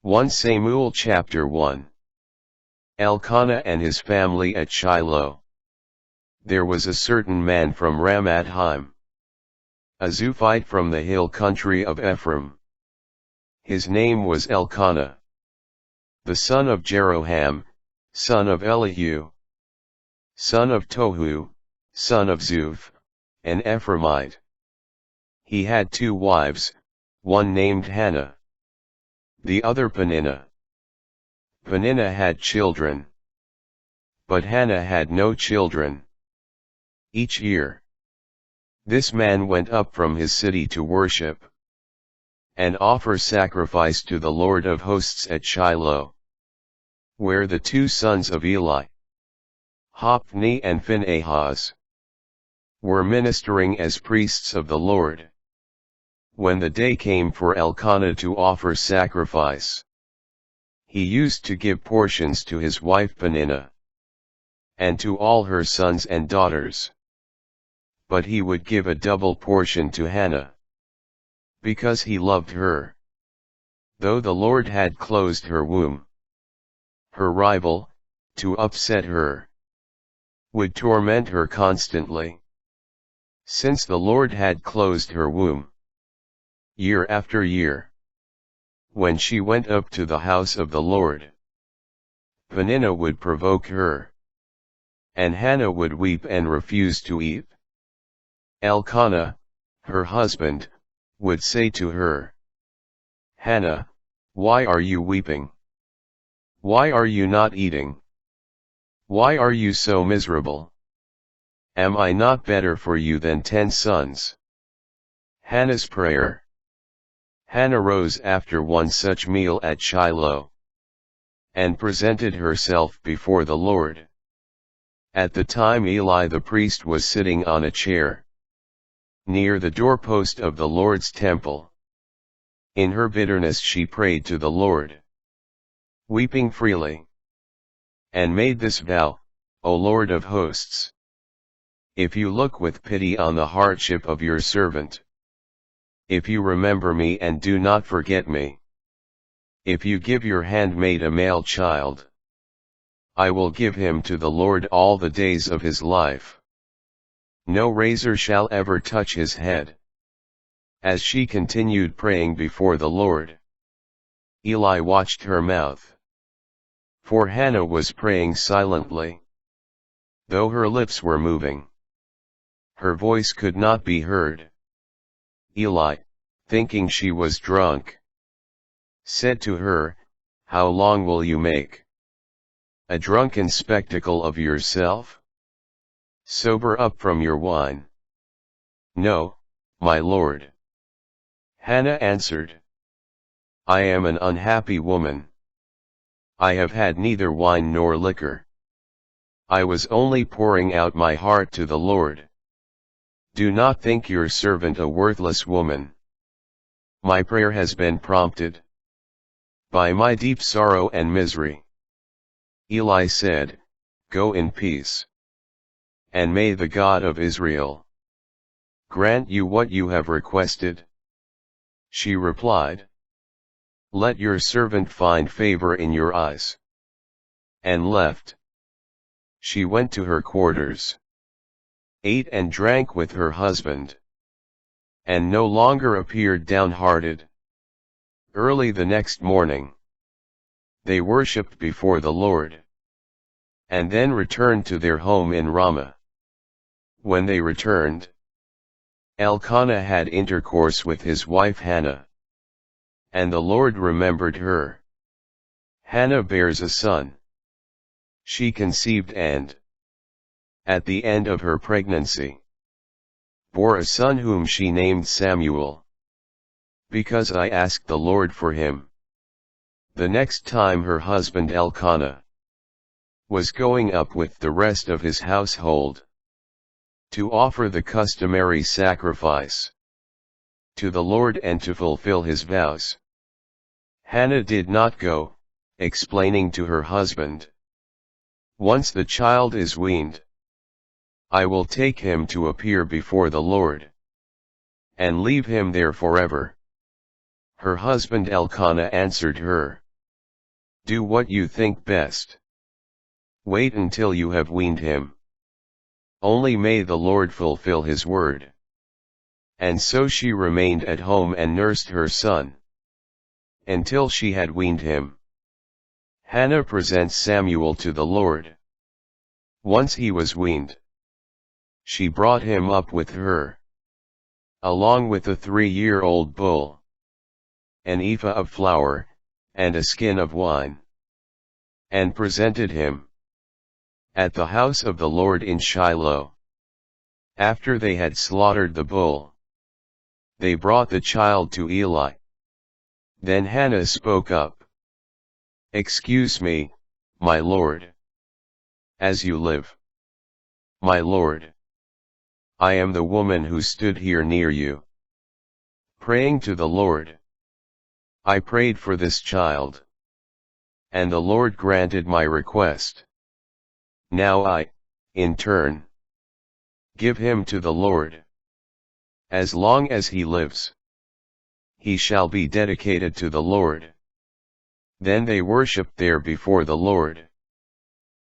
1 Samuel chapter 1. Elkanah and his family at Shiloh. There was a certain man from Ramathaim, a Zuphite from the hill country of Ephraim. His name was Elkanah, the son of Jeroham, son of Elihu, son of Tohu, son of Zuph, an Ephraimite. He had 2 wives, one named Hannah, the other Peninnah. Peninnah had children, but Hannah had no children. Each year, this man went up from his city to worship and offer sacrifice to the Lord of hosts at Shiloh, where the 2 sons of Eli, Hophni and Phinehas, were ministering as priests of the Lord. When the day came for Elkanah to offer sacrifice, he used to give portions to his wife Peninnah, and to all her sons and daughters. But he would give a double portion to Hannah, because he loved her, though the Lord had closed her womb. Her rival, to upset her, would torment her constantly, since the Lord had closed her womb. Year after year, when she went up to the house of the Lord, Peninnah would provoke her, and Hannah would weep and refuse to eat. Elkanah, her husband, would say to her, "Hannah, why are you weeping? Why are you not eating? Why are you so miserable? Am I not better for you than 10 sons?" Hannah's prayer. Hannah rose after one such meal at Shiloh, and presented herself before the Lord. At the time Eli the priest was sitting on a chair near the doorpost of the Lord's temple. In her bitterness she prayed to the Lord, weeping freely, and made this vow, "O Lord of hosts, if you look with pity on the hardship of your servant, if you remember me and do not forget me, if you give your handmaid a male child, I will give him to the Lord all the days of his life. No razor shall ever touch his head." As she continued praying before the Lord, Eli watched her mouth, for Hannah was praying silently. Though her lips were moving, her voice could not be heard. Eli, thinking she was drunk, said to her, "How long will you make a drunken spectacle of yourself? Sober up from your wine." "No, my lord." Hannah answered, "I am an unhappy woman. I have had neither wine nor liquor. I was only pouring out my heart to the Lord. Do not think your servant a worthless woman. My prayer has been prompted by my deep sorrow and misery." Eli said, "Go in peace, and may the God of Israel grant you what you have requested." She replied, "Let your servant find favor in your eyes," and left. She went to her quarters, ate and drank with her husband, and no longer appeared downhearted. Early the next morning, they worshipped before the Lord, and then returned to their home in Ramah. When they returned, Elkanah had intercourse with his wife Hannah, and the Lord remembered her. Hannah bears a son. She conceived and, at the end of her pregnancy, bore a son whom she named Samuel, because I asked the Lord for him. The next time her husband Elkanah was going up with the rest of his household to offer the customary sacrifice to the Lord and to fulfill his vows, Hannah did not go, explaining to her husband, "Once the child is weaned, I will take him to appear before the Lord, and leave him there forever." Her husband Elkanah answered her, Do what you think best. Wait until you have weaned him. Only may the Lord fulfill his word. And so she remained at home and nursed her son until she had weaned him. Hannah presents Samuel to the Lord. Once he was weaned, she brought him up with her, along with a 3-year-old bull, an ephah of flour, and a skin of wine, and presented him at the house of the Lord in Shiloh. After they had slaughtered the bull, they brought the child to Eli. Then Hannah spoke up. "Excuse me, my lord. As you live, my lord, I am the woman who stood here near you, praying to the Lord. I prayed for this child, and the Lord granted my request. Now I, in turn, give him to the Lord. As long as he lives, he shall be dedicated to the Lord." Then they worshipped there before the Lord.